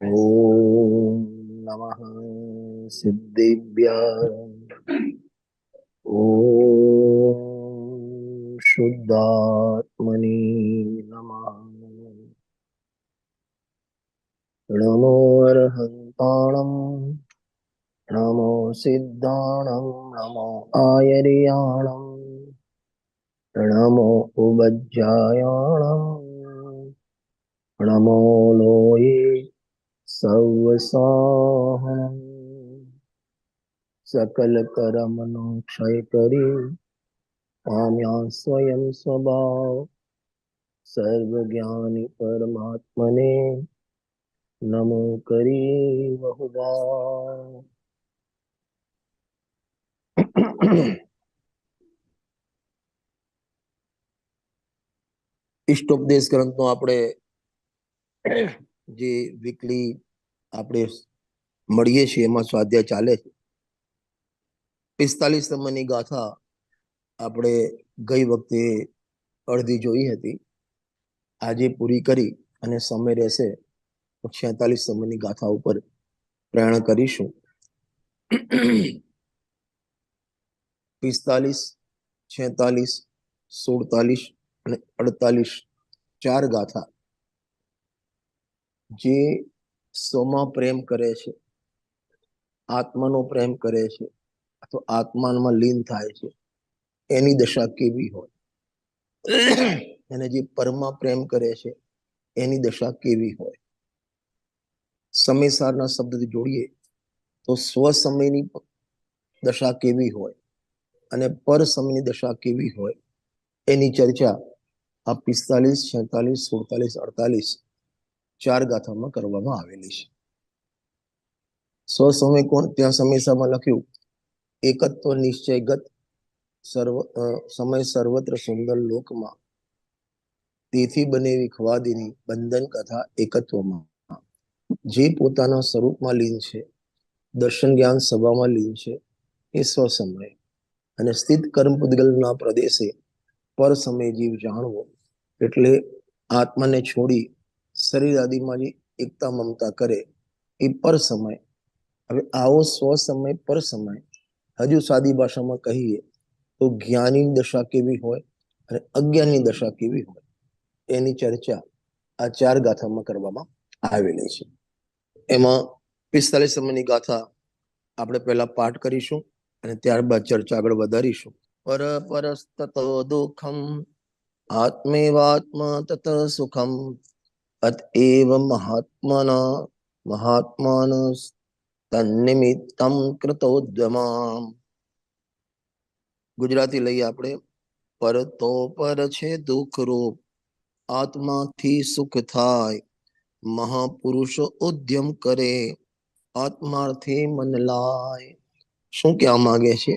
ઓમ નમઃ સિદ્ધિભ્ય ઓમ શુદ્ધાત્મની નમઃ નમો અર્હંતાણં નમો સિદ્ધાણં નમો આયર્યાણં નમો ઉપજ્જાયાણં નમો લોયે સૌવસાહનં सकल कर्मनो क्षय કરી પામ્યા સ્વયં સ્વભાવ સર્વજ્ઞાની પરમાત્મને નમો કરી બહુભાવ. ઇષ્ટોપદેશ ગ્રંથનો આપણે જે વીકલી આપણે મળીએ છીએ એમાં સ્વાધ્યાય ચાલે છે. 45 નંબરની ગાથા આપણે ગઈ વખતે અડધી જોઈ હતી, આજે પૂરી કરી અને સમય રહેશે તો 46 નંબરની ગાથા ઉપર પ્રયાણ કરીશું. 45, 46, 47 અને 48 ચાર ગાથા જે સ્વમાં પ્રેમ કરે છે, આત્માનો પ્રેમ કરે છે અથવા આત્મામાં લીન થાય છે, એની દશા કેવી હોય, અને જે પરમા પ્રેમ કરે છે એની દશા કેવી હોય. સમયસારના શબ્દથી જોડીએ તો સ્વ સમયની દશા કેવી હોય અને પર સમયની દશા કેવી હોય એની ચર્ચા આ 45, 46, 47, 48 ચાર ગાથામાં કરવામાં આવેલી છે. સ્વ સમય કોણ? ત્યાં સમયસામાં લખ્યું, એકત્વ નિશ્ચયગત સમય સર્વત્ર સુંદર લોકમાં, તેથી બનેવી ખવાદીની બંધન કથા એકત્વમાં. જે પોતાના સ્વરૂપમાં લીન છે, દર્શન જ્ઞાન સભામાં લીન છે, એ સ્વસમય, અને સ્થિત કર્મ પૂદગલના પ્રદેશે પર સમય જીવ જાણવો, એટલે આત્માને છોડી શરીર આદિમાં જે એકતા મમતા કરે એ પર સમય. હવે આવો સ્વ સમય પર સમય હજુ સાદી ભાષામાં કહીએ તો જ્ઞાનીની દશા કેવી હોય અને અજ્ઞાનની દશા કેવી હોય એની ચર્ચા આ ચાર ગાથામાં કરવામાં આવેલી છે. એમાં 45 નંબરની ગાથા આપણે પહેલા પાઠ કરીશું અને ત્યારબાદ ચર્ચા આગળ વધારીશું. પર પરસ્તતો દુઃખમ આત્મેવાત્મા તત સુખમ અતએવ મહાત્માન તન્નિમિત્તમ કૃતોદ્યમા. ગુજરાતી લઈએ આપણે. પર તો પર છે દુઃખ રૂપ, આત્માથી સુખ થાય, મહાપુરુષો ઉદ્યમ કરે, આત્માર્થી મન લાય. શું કહેવા માંગે છે?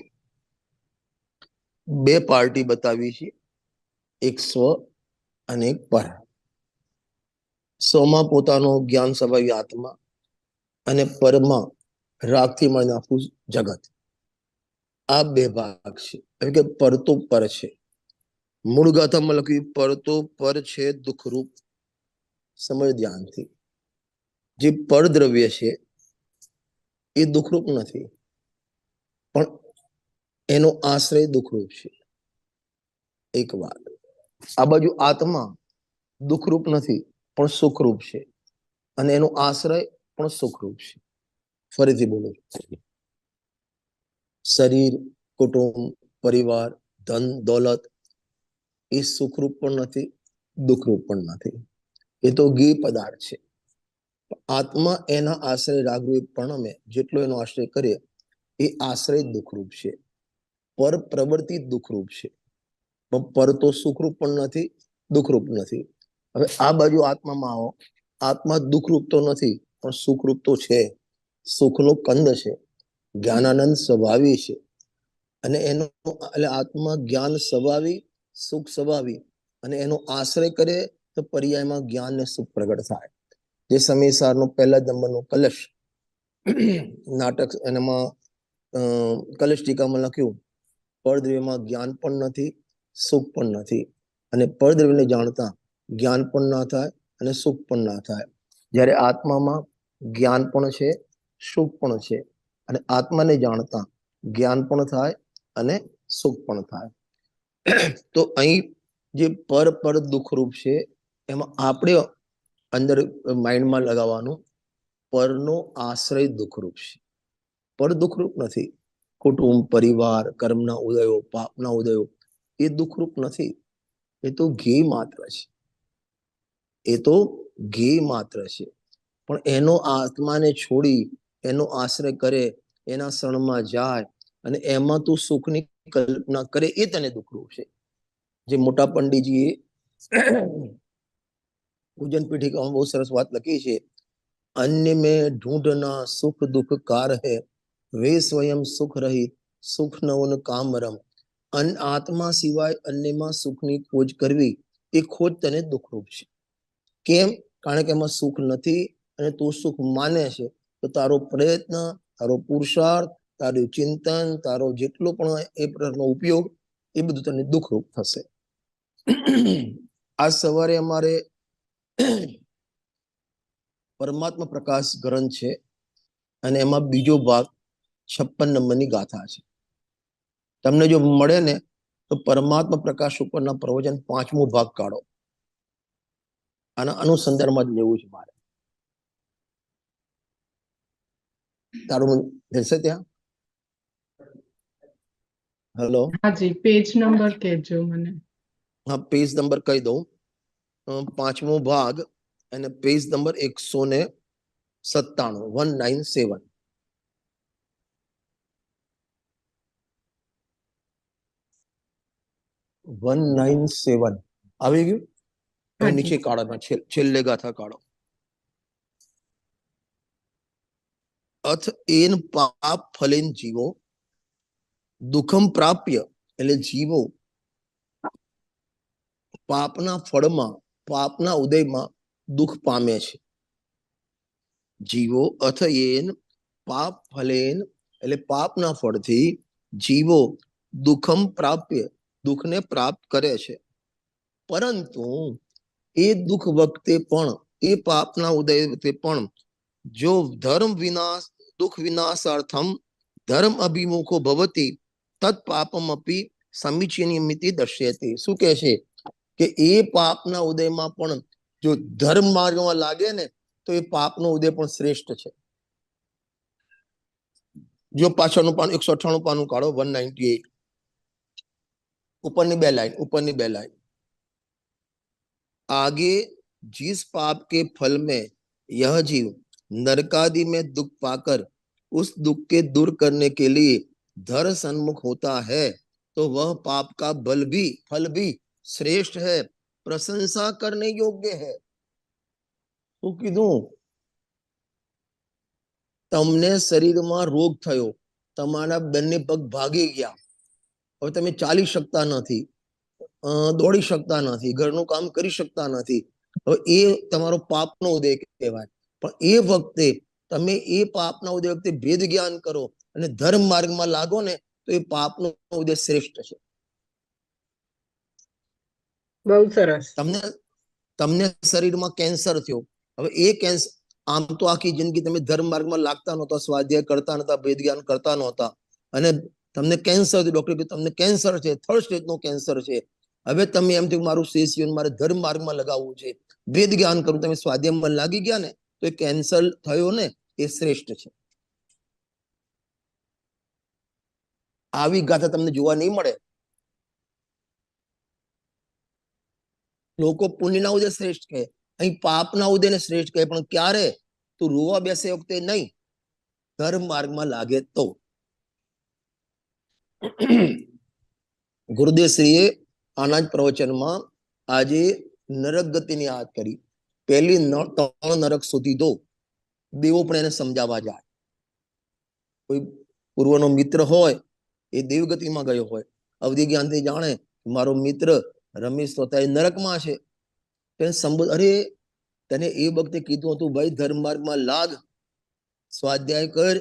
બે પાર્ટી બતાવી છે, એક સ્વ અને એક પર. સ્વમાં પોતાનો જ્ઞાન સ્વભાવી આત્મા અને પરમાં રાગથી મળીને આખું જગત. આ બે ભાગ છે. એટલે કે પર તો પર છે. મૂળ ગાથામાં લખ્યું, પર તો પર છે દુઃખરૂપ. સમય ધ્યાનથી. જે પરદ્રવ્ય છે એ દુઃખરૂપ નથી, પણ એનો આશ્રય દુઃખરૂપ છે. એક વાત. આ બાજુ આત્મા દુઃખરૂપ નથી પણ સુખરૂપ છે, અને એનો આશ્રય પણ સુખરૂપ છે. ફરીથી બોલો. શરીર, કુટુંબ, પરિવાર, ધન દોલત એ સુખરૂપ પણ નથી, દુઃખરૂપ પણ નથી. એ તો ગેય પદાર્થ છે. આત્મા એના આશ્રય રાગરૂપ પ્રણમે જેટલો એનો આશ્રય કરે એ આશ્રય દુઃખરૂપ છે. પર પ્રવૃત્તિ દુઃખરૂપ છે, પણ પર તો સુખરૂપ પણ નથી, દુઃખરૂપ નથી. હવે આ બાજુ આત્મામાં આવો. આત્મા દુઃખરૂપ તો નથી પણ સુખરૂપ તો છે. સુખનો કંદ છે, જ્ઞાનાનંદ સ્વભાવી છે, અને એનો એટલે આત્મા જ્ઞાન સ્વભાવી, સુખ સ્વભાવી, અને એનો આશ્રય કરે તો પર્યાયમાં જ્ઞાન ને સુખ પ્રગટ થાય. જે સમયસારનો પહેલા નંબરનો કલશ નાટક, એનામાં કલશ ટીકામાં લખ્યું, પરદ્રવ્યમાં જ્ઞાન પણ નથી, સુખ પણ નથી, અને પરદ્રવ્યને જાણતા જ્ઞાન પણ ના થાય અને સુખ પણ ના થાય. જ્યારે આત્મામાં જ્ઞાન પણ છે, સુખ પણ છે. અને આત્માને જાણતા જ્ઞાન પણ થાય અને સુખ પણ થાય. તો અહીં જે પર દુઃખરૂપ છે, એમાં આપણે અંદર માઇન્ડમાં લગાવવાનું, પરનો આશ્રય દુઃખરૂપ છે. પર દુઃખરૂપ નથી. કુટુંબ, પરિવાર, કર્મના ઉદયો, પાપના ઉદયો એ દુઃખરૂપ નથી. એ તો ધ્યેય માત્ર છે. એ તો ધ્યેય માત્ર છે. પણ એનો આત્માને છોડી એનો આશ્રય કરે, એના શરણમાં જાય અને એમાં તું સુખની કલ્પના કરે, એ તને દુઃખરૂપ છે. જે મોટા પંડિતજીએ પૂજન પીઠિકામાં બહુ સરસ વાત લખી છે. अन्य में ढूंढना सुख दुख कार है, वे स्वयं सुख रहित सुख न उन कामरम. આત્મા સિવાય અન્યમાં સુખની ખોજ કરવી, એ ખોજ તને દુઃખરૂપ છે. કેમ? કારણ કે એમાં સુખ નથી અને તું સુખ માને છે. તો તારો પ્રયત્ન, તારો પુરુષાર્થ, તારું ચિંતન, તારો જેટલો પણ એ પ્રકારનો ઉપયોગ, એ બધું તને દુઃખરૂપ થશે. આજ સવારે અમારે પરમાત્મા પ્રકાશ ગ્રંથ છે અને એમાં બીજો ભાગ 56 નંબરની ગાથા છે. તમને જો મળે ને તો પરમાત્મા પ્રકાશ ઉપરના પ્રવચન 5મો ભાગ કાઢો. આના અનુસંધાનમાં જ લેવું છે મારે. તારું જશે ત્યાં? હેલો, હાજી, પેજ નંબર કહેજો મને. હા, પેજ નંબર કહી દઉં. 5મો ભાગ અને પેજ નંબર 197, 197. આવી ગયું? નીચે કાળો, છેલ્લે ગાથા કાઢો. અથ એન પાપ ફલેન જીવો દુઃખમ પ્રાપ્ય, એટલે જીવો પાપના ફળમાં, પાપના ઉદયમાં દુઃખ પામે છે. જીવો અથ એન પાપ ફલેન, એટલે પાપના ફળથી જીવો દુઃખમ પ્રાપ્ય, દુઃખને પ્રાપ્ત કરે છે. પરંતુ એ દુઃખ વખતે પણ, એ પાપના ઉદય વખતે પણ જો ધર્મ વિનાશ, દુઃખ વિનાશાર્થમ ધર્મ અભિમુખો ભવતી તત્ પાપમ અપી સમીચીનમિતિ દર્શ્યતે. શું કહે છે? કે એ પાપના ઉદયમાં પણ જો ધર્મ માર્ગમાં લાગે ને તો એ પાપનો ઉદય પણ શ્રેષ્ઠ છે. જો પાછળનું પાનું 198 પાનું કાઢો, 198, ઉપરની બે લાइन. आगे जिस पाप के फल में यह जीव नरकादि में दुख पाकर उस दुख के दूर करने के लिए धर सन्मुख होता है, तो वह पाप का फल भी श्रेष्ठ है, प्रशंसा करने योग्य है. શું કીધું? તમને શરીરમાં રોગ થયો, તમારા બંને પગ ભાગી ગયા, હવે તમે ચાલી શકતા નથી, દોડી શકતા નથી, ઘરનું કામ કરી શકતા નથી. હવે એ તમારો પાપનો ઉદય કહેવાય. પણ એ વખતે તમે એ પાપના ઉદય વખતે ભેદ જ્ઞાન કરો અને ધર્મ માર્ગમાં લાગો ને તો એ પાપનો ઉદય શ્રેષ્ઠ છે. બહુ સરસ. તમને શરીરમાં કેન્સર થયો, હવે એ કેન્સર, આમ તો આખી જિંદગી તમે ધર્મ માર્ગમાં લાગતા નહોતા, સ્વાધ્યાય કરતા નહોતા, ભેદ જ્ઞાન કરતા નહોતા, અને તમને કેન્સર, ડોક્ટર કે તમને કેન્સર છે, 3rd સ્ટેજનું કેન્સર છે. હવે તમે એમ થયું મારું શેષ મારે ધર્મ માર્ગમાં લગાવવું છે, વેદ જ્ઞાન કરું, તમે સ્વાધ્યાયમાં લાગી ગયા ને તો એ કેન્સર થયો ને એ શ્રેષ્ઠ છે. આવી ગાથા તમને જોવા નહીં મળે. લોકો પુણ્યના ઉદય શ્રેષ્ઠ કહે, અહીં પાપના ઉદયને શ્રેષ્ઠ કહે. પણ ક્યારે? તું રોવા બેસે વખતે નહીં, ધર્મ માર્ગમાં લાગે તો. ગુરુદેવશ્રીએ આના જ પ્રવચનમાં આજે નરક ગતિની યાદ કરી. પહેલી 3 નરક સુધી તો દેવો પણ એને સમજાવવા જાય. કોઈ પૂર્વનો મિત્ર હોય, એ દેવગતિમાં ગયો હોય, અવધિ જ્ઞાનથી જાણે મારો મિત્ર રમેશ સ્વતા નરકમાં છે, અરે તને એ વખતે કીધું હતું ભાઈ ધર્મ માર્ગમાં લાગ, સ્વાધ્યાય કર,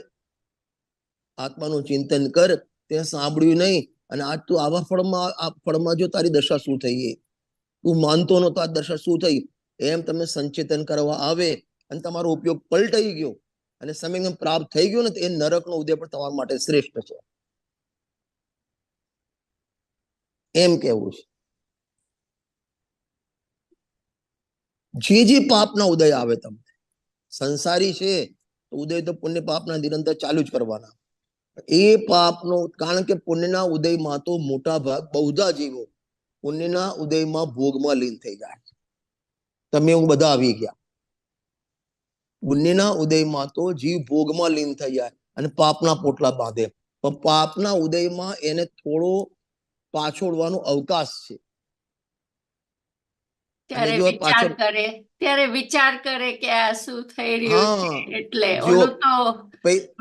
આત્માનું ચિંતન કર, તે સાંભળ્યું નહીં અને આજ તું આવા ફળમાં જો તારી દશા શું થઈ, તું માનતો નતો, આ દશા શું થઈ? એમ તમને સંચેતન કરવા આવે અને તમારો ઉપયોગ પલટાઈ ગયો અને સમય પ્રાપ્ત થઈ ગયો ને, તો એ નરકનો ઉદય પણ તમારા માટે શ્રેષ્ઠ છે, એમ કેવું છે. જે પાપના ઉદય આવે, તમને સંસારી છે તો ઉદય તો પુણ્ય પાપના નિરંતર ચાલુ જ કરવાના. એ પાપનો, કારણ કે પુણ્યના ઉદયમાં તો મોટા ભાગ બહુધા જીવો પુણ્યના ઉદયમાં ભોગમાં લીન થઈ જાય. તમે હું બધા આવી ગયા. પુણ્યના ઉદયમાં તો જીવ ભોગમાં લીન થઈ જાય અને પાપના પોટલા બાંધે. પણ પાપના ઉદયમાં એને થોડો પાછોડવાનો અવકાશ છે. અને જો પાછળ ત્યારે વિચાર કરે કે આ શું થઈ રહ્યું છે, હા એટલે જો ઓલું તો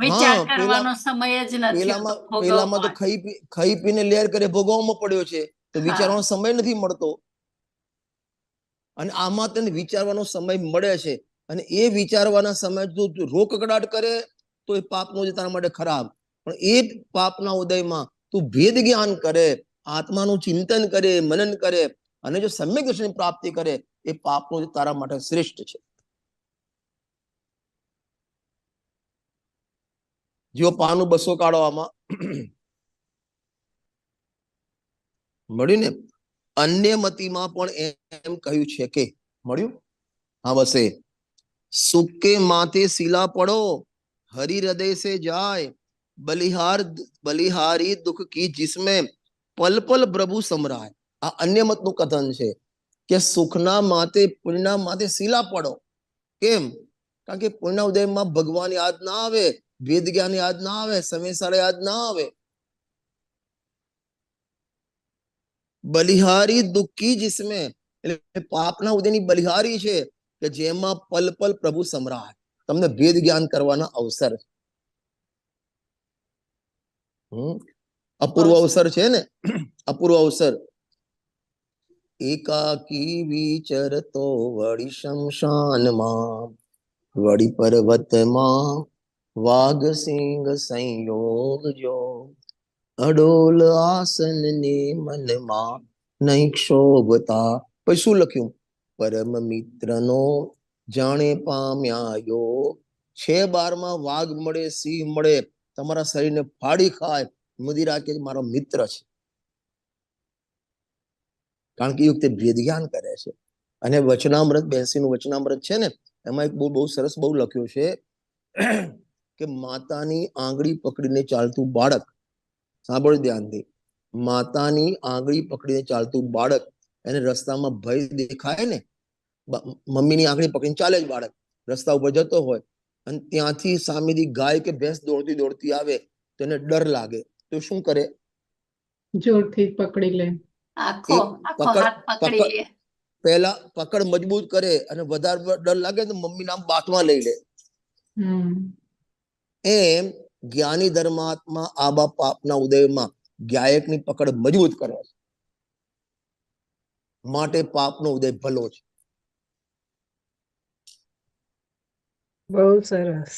વિચાર હા કરવાનો સમય જ નથી હોતો પેલામાં તો ભોગવવાનો. ખાઈ પીને લેર કરે ભોગવવામાં પડ્યો છે, તો હા. વિચારવાનો સમય નથી મળતો. અને આમાં તને વિચારવાનો સમય મળે છે, અને એ વિચારવાના સમય તું રોકકડાટ કરે તો એ પાપનો ઉદય તારા માટે ખરાબ. પણ એ પાપના ઉદયમાં તું ભેદ જ્ઞાન કરે, આત્માનું ચિંતન કરે, મનન કરે અને જો સમ્યક દર્શન પ્રાપ્તિ કરે, એ પાપનો ઉદય તારા માટે શ્રેષ્ઠ છે. જો પાનું 200 કાઢો, આમાં મળ્યું ને. અન્ય મતીમાં પણ એમ કહ્યું છે કે, મળ્યું? હા, બસ એ સુખ કે માથે શીલા પડો, હરિ હૃદય સે જાય, બલિહારી દુઃખ કી જિસમેं પલ પલ પ્રભુ સમરાય. આ અન્ય મતનું કથન છે કે સુખના માથે, પુણ્યના માથે શીલા પડો. કેમ? કારણ કે પુણ્યના ઉદયમાં ભગવાન યાદ ના આવે, વેદ જ્ઞાન યાદ ના આવે, સમયસાળ યાદ ના આવે. બલિહારી દુઃખી જિસમેं, એટલે પાપના ઉદયની બલિહારી છે કે જેમાં પલ પલ પ્રભુ સમરાય, તમને ભેદ જ્ઞાન કરવાના અવસર. અપૂર્વ અવસર છે ને, અપૂર્વ અવસર. એકાકી વિચરતો વળી શમશાનમાં, વળી પર્વતમાં વાઘ સિંહ સંયોગ જો, અડોલ આસન ને મનમાં નહીં ક્ષોભતા. પછી શું લખ્યું? પરમ મિત્રનો જાણે પામ્યા યોગ. 6-12 વાઘ મળે, સિંહ મળે, તમારા શરીરને ફાડી ખાય, મદિરા કે મારો મિત્ર છે. કારણ કે યુક્ત ભેદ જ્ઞાન કરે છે. અને વચનામૃત 82 નું વચનામૃત છે ને, એમાં એક બહુ સરસ બહુ લખ્યું છે કે માતાની આંગળી પકડીને ચાલતું બાળક, સાંભળો ધ્યાનથી, માતાની આંગળી પકડીને ચાલતું બાળક, એને રસ્તામાં ભય દેખાય ને, મમ્મીની આંગળી પકડીને ચાલે જ બાળક, રસ્તા ઉપર જતો હોય અને ત્યાંથી સામેથી ગાય કે ભેંસ દોડતી દોડતી આવે તો એને ડર લાગે, તો શું કરે? જોરથી પકડી લે. આખો હાથ પકડી લે. પહેલા પકડ મજબૂત કરે અને વધારે ડર લાગે તો મમ્મીના બાથમાં લઈ લે. એમ જ્ઞાની ધર્માત્મા આબા પાપના ઉદયમાં ગાયકની પકડ મજબૂત કરે છે, માટે પાપનો ઉદય ભલો છે. બહુ સરસ.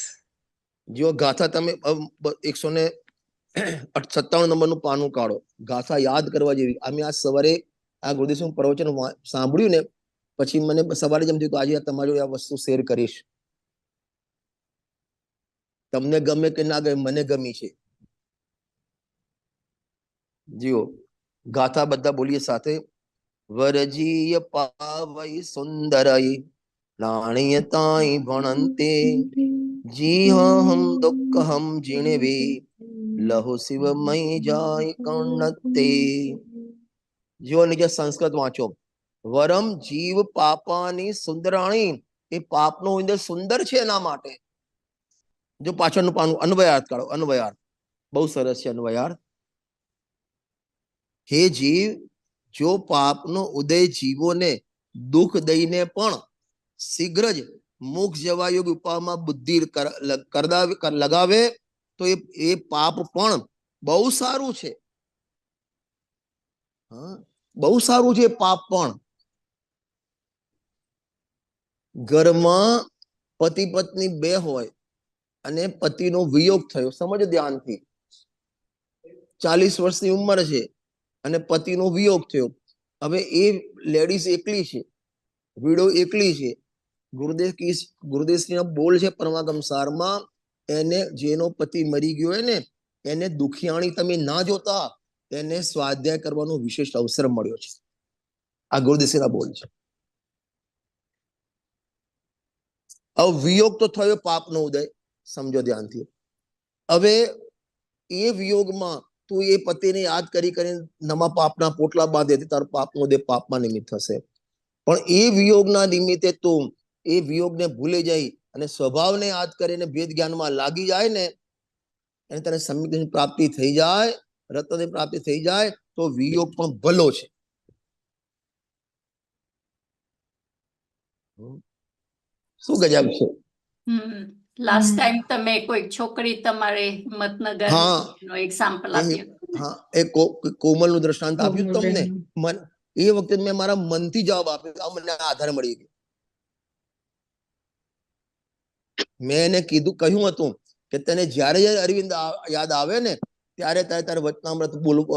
જો ગાથા તમે 157 નંબરનું પાનું કાઢો, ગાથા યાદ કરવા જેવી. અમે આજ સવારે આ ગુરુદેવ પ્રવચન સાંભળ્યું ને, પછી મને સવારે જેમ થયું આજે તમારી આ વસ્તુ શેર કરીશ. તમને ગમે કે ના ગમે, મને ગમી છે. જીઓ ગાથા બધા બોલીએ સાથે. વરજીય પાવઈ સુંદરઈ નાણ્યતાઈ ભણંતે, જીહમ દુઃખહમ જીણવે લહુ શિવમય જાય કર્ણતે. જો નીચે સંસ્કૃત વાંચો. વરમ જીવ પાપાની સુંદરાણી, એ પાપનો ઉદય સુંદર છે એના માટે. જો પાછળનું પાનું અન્વયાર્થ કાઢો, અન્વયાર્થ બહુ સરસ છે. અન્વયાર્થ, હે જીવ, જો પાપનો ઉદય જીવોને દુઃખ દઈને પણ શીઘ્ર જ મોક્ષ જવા યોગ ઉપાયમાં બુદ્ધિ લગાવે તો એ પાપ પણ બહુ સારું છે. બહુ સારું છે પાપ પણ. ઘરમાં પતિ પત્ની 2 હોય અને પતિનો વિયોગ થયો, સમજો ધ્યાનથી, 40 વર્ષની ઉંમર છે અને પતિનો વિયોગ થયો. હવે એ લેડીઝ એકલી છે, વિડો એકલી છે, ગુરુદેવશ્રીનો બોલ છે પરમાગમ સારમાં, એને જેનો પતિ મરી ગયો હોય ને એને દુખિયાણી તમે ના જોતા, એને સ્વાધ્યાય કરવાનો વિશેષ અવસર મળ્યો છે. આ ગુરુદેવશ્રીના બોલ છે. હવે વિયોગ તો થયો પાપનો ઉદય, સમજો ધ્યાનથી. હવે એ વિયોગમાં તું એ પતિને યાદ કરી કરીને નવા પાપના પોટલા બાંધે, તારો પાપનો ઉદય પાપમાં નિમિત્ત થશે. પણ એ વિયોગના નિમિત્તે તું એ વિયોગને ભૂલી જાય અને સ્વભાવને યાદ કરીને ભેદ જ્ઞાનમાં લાગી જાય ને, અને તને સમ્યકની પ્રાપ્તિ થઈ જાય, રત્નની પ્રાપ્તિ થઈ જાય, તો વિયોગ પણ ભલો છે. શું ગજબ છે. લાસ્ટ ટાઈમ તમે કોઈ છોકરી તમારે હિંમતનગર હા. નો એક્ઝામ્પલ આપ્યું. હા, એ કોમલનું દ્રષ્ટાંત આપ્યું તમને. કોમલબેન. એ વખતે મેં મારા મનથી જવાબ આપ્યો, આ મને આધાર મળી ગયો. મેં એને કહ્યું હતું કે તને જ્યારે જ્યારે અરવિંદ યાદ આવે ને ત્યારે તારે વચનામૃત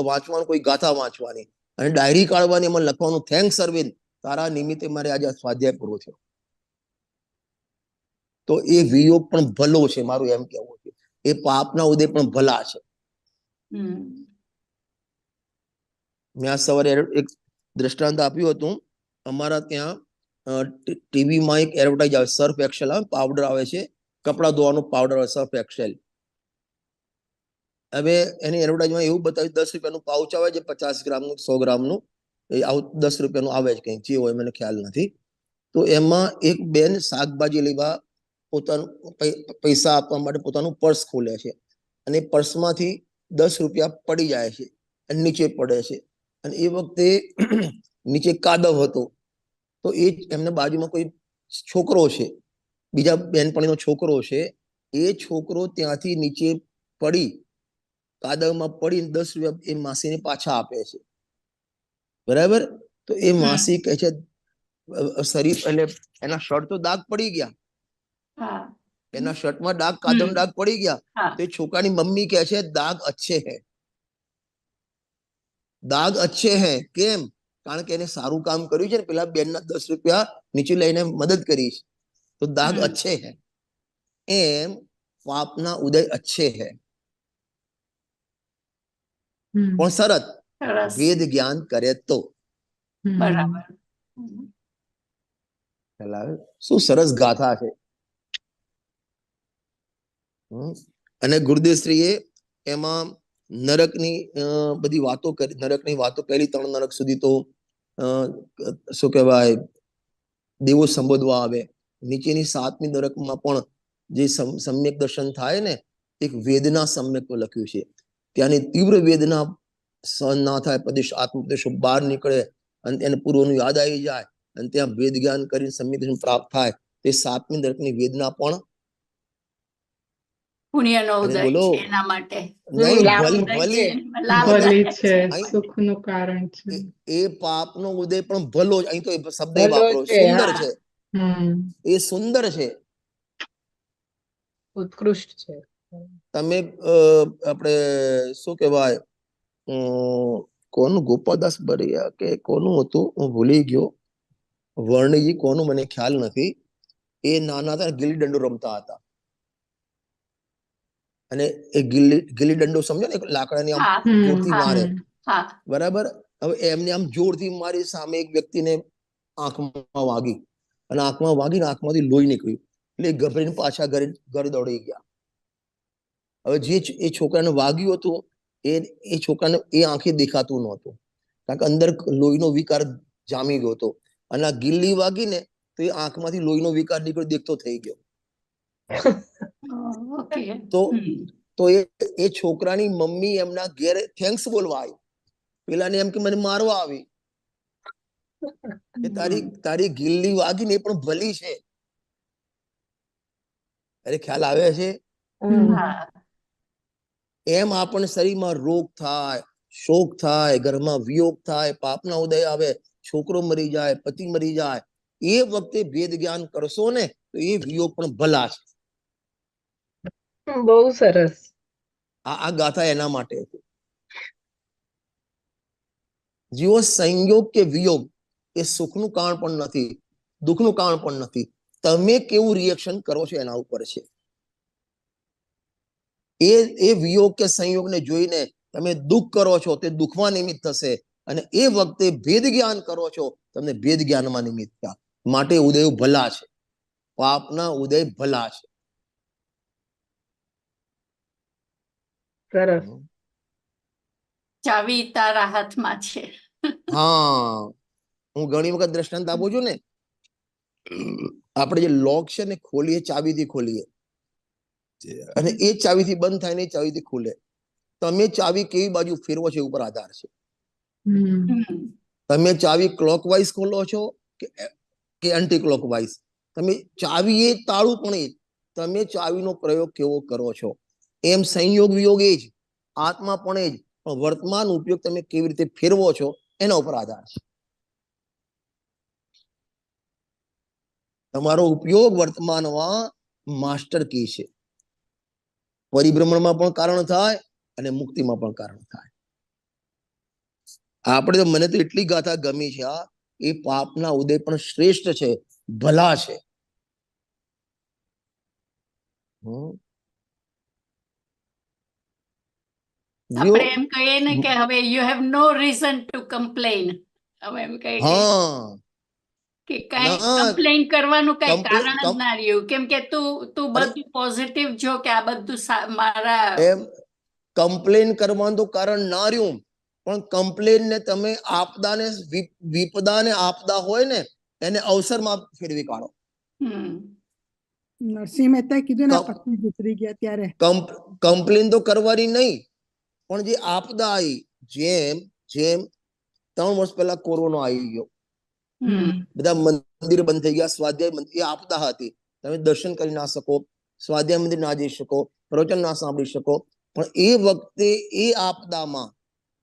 વાંચવાનું, કોઈ ગાથા વાંચવાની અને ડાયરી કાઢવાની, એમાં લખવાનું, થેન્ક્સ અરવિંદ, તારા નિમિત્તે મારે આજે સ્વાધ્યાય પૂરો થયો. તો એ વિયોગ પણ ભલો છે, મારું એમ કહેવું છે. એ પાપના ઉદય પણ ભલા છે. મેં આ સવારે એક દ્રષ્ટાંત આપ્યું હતું. અમારા ત્યાં ટીવીમાં એક એડવર્ટાઇઝ આવે, સર્ફ એક્સેલ આવે, પાવડર આવે છે, કપડા ધોવાનો પાવડર આવે, સર્ફ એક્સેલ. હવે એની એડવર્ટાઇઝમાં એવું બતાવ્યું, 10 રૂપિયાનું પાઉચ આવે છે, 50 ગ્રામનું, 100 ગ્રામનું, એ 10 રૂપિયાનું આવે છે, કંઈક જે હોય મને ખ્યાલ નથી. તો એમાં એક બેન શાકભાજી લેવા પોતાનું પૈસા આપવા માટે પોતાનું પર્સ ખોલે છે, અને પર્સમાંથી 10 રૂપિયા પડી જાય છે અને નીચે પડે છે. અને એ વખતે નીચે કાદવ હતો. તો એ એમને બાજુમાં કોઈ છોકરો છે, બીજા બેનપણીનો છોકરો છે, એ છોકરો ત્યાંથી નીચે પડી, કાદવમાં પડી 10 રૂપિયા એ માસીને પાછા આપે છે. બરાબર. તો એ માસી કહે છે, શરીર એટલે એના શર્ટ તો દાગ પડી ગયા, એના શર્ટમાં દાગ, કાદવના દાગ પડી ગયા. તો એ છોકરાની મમ્મી કહે છે, દાગ અચ્છે હૈ, દાગ અચ્છે હૈ. કેમ? કારણ કે એને સારું કામ કર્યું છે ને, પેલા બેનના 10 રૂપિયા નીચે લઈને મદદ કરી છે, તો દાગ અચ્છે હૈ. એમ પાપના ઉદય અચ્છે હૈ, પણ શરત વેદ જ્ઞાન કરે તો. બરાબર. શું સરસ ગાથા છે. અને ગુરુદેવશ્રીએ એમાં નરકની બધી વાતો કરી, નરકની વાતો પહેલી 3 નરક સુધી તો શું કહેવાય, દેવો સંબોધવા આવે. નીચેની 7મી નરકમાં પણ જે સમ્યક દર્શન થાય ને, એક વેદના સમ્યક લખ્યું છે. ત્યાંની તીવ્ર વેદના સહન ના થાય, પ્રદેશ આત્મપ્રદેશો બહાર નીકળે અને એને પૂર્વનું યાદ આવી જાય અને ત્યાં વેદ જ્ઞાન કરીને સમ્યક દર્શન પ્રાપ્ત થાય. તે 7મી નરકની વેદના પણ પુણ્યનો ઉદય બોલો છે એના માટે. નહીં, ભલી ભલી છે, સુખનું કારણ છે. એ પાપનો ઉદય પણ ભલો જ. અહીં તો એ શબ્દ વાપરો, સુંદર છે, એ સુંદર છે, ઉત્કૃષ્ટ છે. તમે આપણે શું કહેવાય, કોનું ગોપાલદાસ બરિયા કે કોનું હતું, હું ભૂલી ગયો, વર્ણિજી કોનું મને ખ્યાલ નથી. એ નાના હતા, ગિલ્લી દંડો રમતા હતા, અને એ ગિલ્લી દંડો સમજો ને, લાકડાની આમ જોરથી મારે. બરાબર. હવે એમને આમ જોરથી મારી, સામે એક વ્યક્તિને આંખમાં વાગી, અને આંખમાં વાગીને આંખમાંથી લોહી નીકળ્યું, એટલે ગભરીને પાછા ઘર દોડી ગયા. હવે જે એ છોકરાને વાગ્યું હતું, એ છોકરાને એ આંખે દેખાતું નહોતું, કારણ કે અંદર લોહીનો વિકાર જામી ગયો હતો. અને આ ગિલ્લી વાગીને તો એ આંખમાંથી લોહીનો વિકાર નીકળ્યો, દેખતો થઈ ગયો. તો એ છોકરાની મમ્મી એમના ઘેર થેન્ક્સ બોલવા આવી, પેલાને એમ કે મને મારવા આવી, કે તારી ગિલ્લી વાગીને એ પણ ભલી છે. અરે ખ્યાલ આવે છે. એમ આપણને શરીરમાં રોગ થાય, શોક થાય, ઘરમાં વિયોગ થાય, પાપના ઉદય આવે, છોકરો મરી જાય, પતિ મરી જાય, એ વખતે ભેદ જ્ઞાન કરશો ને તો એ વિયોગ પણ ભલા છે. બહુ સરસ. આ ગાથા એના માટે હતી. જેવો સંયોગ કે વિયોગ એ સુખનું કારણ પણ નથી, દુઃખનું કારણ પણ નથી, તમે કેવું રિએક્શન કરો છો એના ઉપર છે. એ વિયોગ કે સંયોગને જોઈને તમે દુઃખ કરો છો, તે દુઃખમાં નિમિત્ત થશે, અને એ વખતે ભેદ જ્ઞાન કરો છો, તમને ભેદ જ્ઞાનમાં નિમિત્ત થયા. માટે ઉદય ભલા છે, પાપના ઉદય ભલા છે. સરસ. ચાવી તારા હાથમાં છે. હા, હું ઘણી વખત દ્રષ્ટાંત આપું છું ને, આપણે જે લોક છે ને ખોલીએ, ચાવીથી ખોલીએ, અને એ ચાવીથી બંધ થાય ને એ ચાવીથી ખુલે. તમે ચાવી કેવી બાજુ ફેરવો છો ઉપર આધાર છે. તમે ચાવી ક્લોકવાઇઝ ખોલો છો કે એન્ટી ક્લોકવાઇઝ, તમે ચાવી એ તાળું પણ એ, તમે ચાવીનો પ્રયોગ કેવો કરો છો. એમ સંયોગ વિયોગ એ જ, આત્મા પણ એ જ, પણ વર્તમાન ઉપયોગ તમે કેવી રીતે ફેરવો છો એના ઉપર આધાર છે. તમારો ઉપયોગ વર્તમાનમાં માસ્ટર કી છે. પરિભ્રમણમાં પણ કારણ થાય અને મુક્તિમાં પણ કારણ થાય. આપણે તો, મને તો એટલી ગાથા ગમી છે આ, એ પાપના ઉદય પણ શ્રેષ્ઠ છે, ભલા છે. આપણે એમ કહીએ ને કે હવે you have no reason to complain. હવે એમ કહીએ કે કઈ કમ્પ્લેન કરવાનું કઈ કારણ જ ના રહ્યું, કેમ કે તું બધું પોઝિટિવ જો કે આ બધું મારા એમ કમ્પ્લેન કરવાનું તો કારણ ના રહ્યું, પણ કમ્પ્લેન ને તમે આપદાને વિપદા ને આપદા હોય ને એને અવસરમાં ફેરવી કાઢો. નરસિંહ મહેતા કીધું ને પત્ની ગુજરી ગયા ત્યારે કમ્પ્લેન તો કરવાની નહીં, પણ જે આપદા આવી, જેમ 3 વર્ષ પહેલા કોરોના આવી ગયો, બધા મંદિર બંધ થઈ ગયા, સ્વાધ્યાય મંદિર, એ આપદા હતી. તમે દર્શન કરી ના શકો, સ્વાધ્યાય મંદિર ના જઈ શકો, પ્રવચન ના સાંભળી શકો, પણ એ વખતે એ આપદામાં,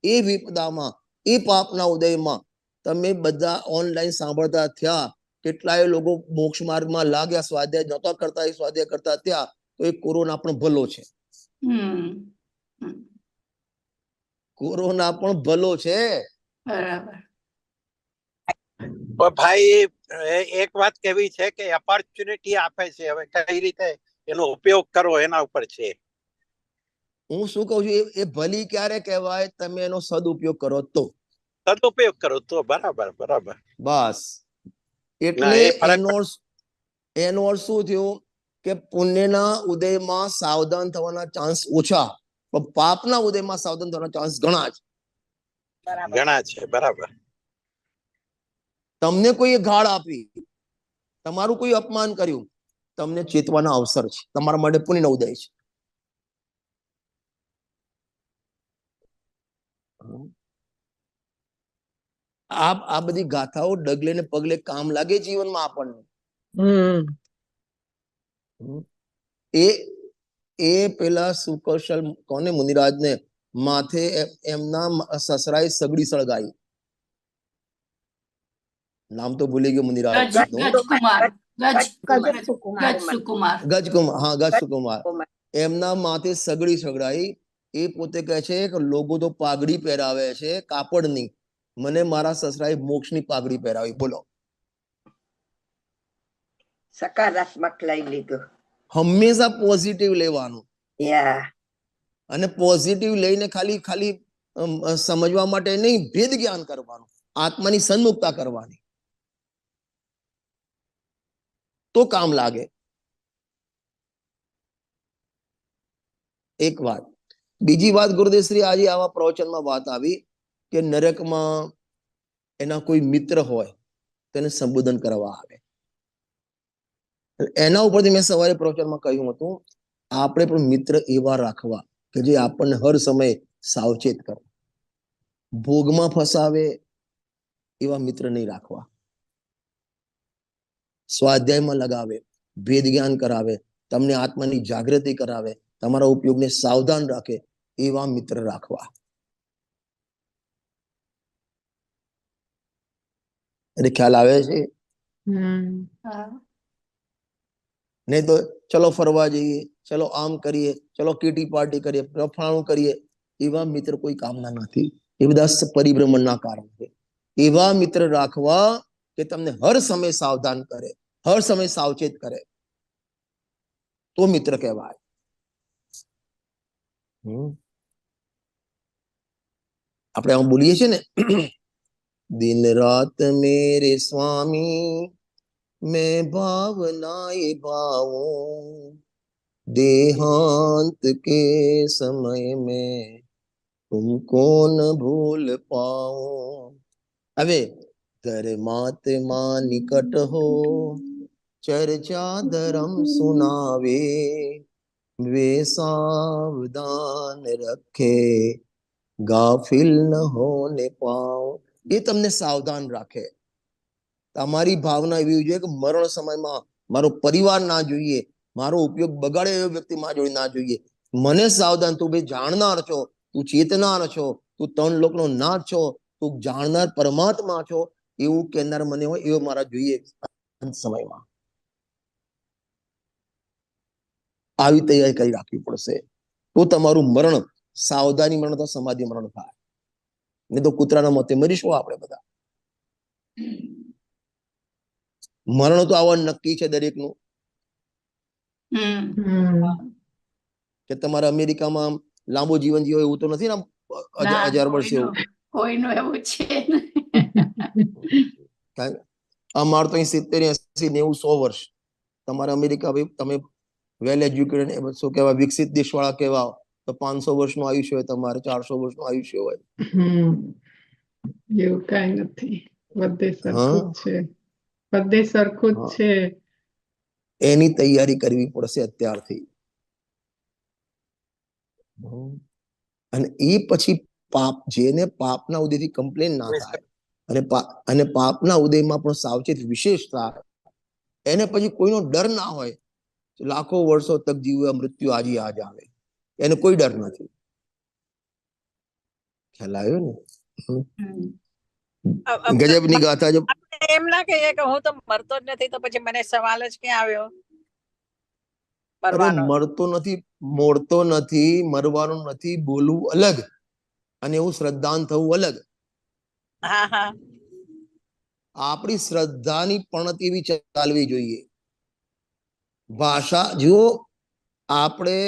એ વિપદામાં, એ પાપના ઉદયમાં તમે બધા ઓનલાઈન સાંભળતા થયા. કેટલાય લોકો મોક્ષ માર્ગમાં લાગ્યા, સ્વાધ્યાય નહોતા કરતા, એ સ્વાધ્યાય કરતા થયા. તો એ કોરોના પણ ભલો છે. કોરોના પણ ભલો છે. બરાબર. ભાઈ એક વાત કેવી છે કે ઓપોર્ચ્યુનિટી આપે છે, હવે કઈ રીતે એનો ઉપયોગ કરવો એના ઉપર છે. હું શું કહું છું, એ ભલી ક્યારે કહેવાય, તમે એનો સદુપયોગ કરો તો. સદુપયોગ કરો તો બરાબર. બસ, એટલે એનો અર્થ શું થયું કે પુણ્યના ઉદયમાં સાવધાન થવાના ચાન્સ ઓછા, પણ પાપના ઉદયમાં સાવધાન થવાના ચાન્સ ઘણા છે. બરાબર. તમને કોઈ ગાળ આપી, તમારું કોઈ અપમાન કર્યું, તમને ચેતવાના અવસર છે, તમારા માટે પુણ્યનો ઉદય છે. આ બધી ગાથાઓ ડગલે ને પગલે કામ લાગે જીવનમાં આપણને. એ પેલા સુકૌશલ કોને, મુનિરાજ ને માથે એમના સસરાએ સગડી સળગાઈ, નામ તો ભૂલી ગયો મુનિરાજ. ગજકુમાર. એમના માથે સગડી સળગાઈ. એ પોતે કહે છે કે લોકો તો પાઘડી પહેરાવે છે કાપડની, મને મારા સસરાએ મોક્ષની પાઘડી પહેરાવી. બોલો, સકારાત્મક લઈ લીધું. હંમેશા પોઝિટિવ લેવાનું, અને પોઝિટિવ લઈને ખાલી સમજવા માટે નહીં, ભેદ જ્ઞાન કરવાનું, આત્માની સન્મુખતા કરવાની, તો કામ લાગે. એક વાત. બીજી વાત, ગુરુદેવશ્રી આજે આવા પ્રવચનમાં વાત આવી કે નરકમાં એના કોઈ મિત્ર હોય તેને સંબોધન કરવા આવે. એના ઉપરથી મેં સવારે પ્રવચનમાં કહ્યું હતું, આપણે પણ મિત્ર એવા રાખવા કે જે આપણને હર સમયે સાવચેત કરે. ભોગમાં ફસાવે એવા મિત્ર નહીં રાખવા. સ્વાધ્યાયમાં લગાવે, ભેદ જ્ઞાન કરાવે, તમને આત્માની જાગૃતિ કરાવે, તમારા ઉપયોગને સાવધાન રાખે એવા મિત્ર રાખવા. એટલે ખ્યાલ આવે છે? નહીં તો ચલો ફરવા જઈએ, ચલો આમ કરીએ, ચલો કીટી પાર્ટી કરીએ, ફલાણું કરીએ, એવા મિત્ર કોઈ કામના નથી. એ બધા પરિભ્રમણના કારણ છે. એવા મિત્ર રાખવા કે તમને હર સમય સાવધાન કરે, હર સમય સાવચેત કરે તો મિત્ર કહેવાય. આપણે આમ બોલીએ છીએ ને, દિન રાત મેરે સ્વામી मैं भावनाए भाऊं देहांत के समय में तुमको न भूल पाऊं. હવે ધર્માત્મા નિકટ હો ચર્ચા ધર્મ સુનાવે वे सावधान रखे ગાફિલ ન હોને પાઉં. એ તમને સાવધાન રાખે. તમારી ભાવના એવી જોઈએ કે મરણ સમયમાં મારો પરિવાર ના જોઈએ, મારો ઉપયોગ બગાડે એવો વ્યક્તિ મારા જોડે ના જોઈએ. મને સાવધાન, તું ભાઈ જાણનાર છો, તું ચેતનાર છો, તું ત્રણ લોકનો નાથ છો, તું જાણનાર પરમાત્મા છો, એવું કહેનાર મને હોય એવો મારા જોઈએ અંત સમયમાં. આવી તૈયારી કરી રાખવી પડશે તો તમારું મરણ સાવધાની મરણ તો સમાધિ મરણ થાય. નહીં તો કૂતરાના મોતે મરીશું આપણે બધા. મરણ તો આવા નક્કી છે દરેકનું કે તમારે અમેરિકામાં લાંબુ જીવન જીવો એવું તો નથી ને, 1000 વર્ષ એવું. કોઈનું એવું છે અમાર તો અહીં 70, 80, 90, 100 વર્ષ. તમારે અમેરિકા ભાઈ તમે વેલ એજ્યુકેટેડ શું કહેવાય વિકસિત દેશવાળા કહેવા તો 500 વર્ષનું આયુષ્ય હોય, તમારે 400 વર્ષનું આયુષ્ય હોય. એવું કઈ નથી, બધે સરખું જ છે, બધે સરખું જ છે. એની તૈયારી કરવી પડશે અત્યારથી. અને એ પછી પાપ, જેને પાપના ઉદયથી કમ્પ્લેન ના થાય અને પાપના ઉદયમાં પણ સાવચેત વિશેષ થાય, એને પછી કોઈનો ડર ના હોય, લાખો વર્ષો તક જીવે, મૃત્યુ આજે આજ આવે, એને કોઈ ડર નથી. ખ્યાલ આવ્યો ને? ગજબની ગાથા. જો એમ ના કહીએ કે હું તો મરતો જ નથી તો પછી મને સવાલ જ ક્યાં આવ્યો? અરે મરતો નથી, મોરતો નથી, મરવાનું નથી, બોલવું અલગ અને એવું શ્રદ્ધાન થવું અલગ. હા હા, આપણી શ્રદ્ધાની પણત એવી ચાલવી જોઈએ. ભાષા જો આપણે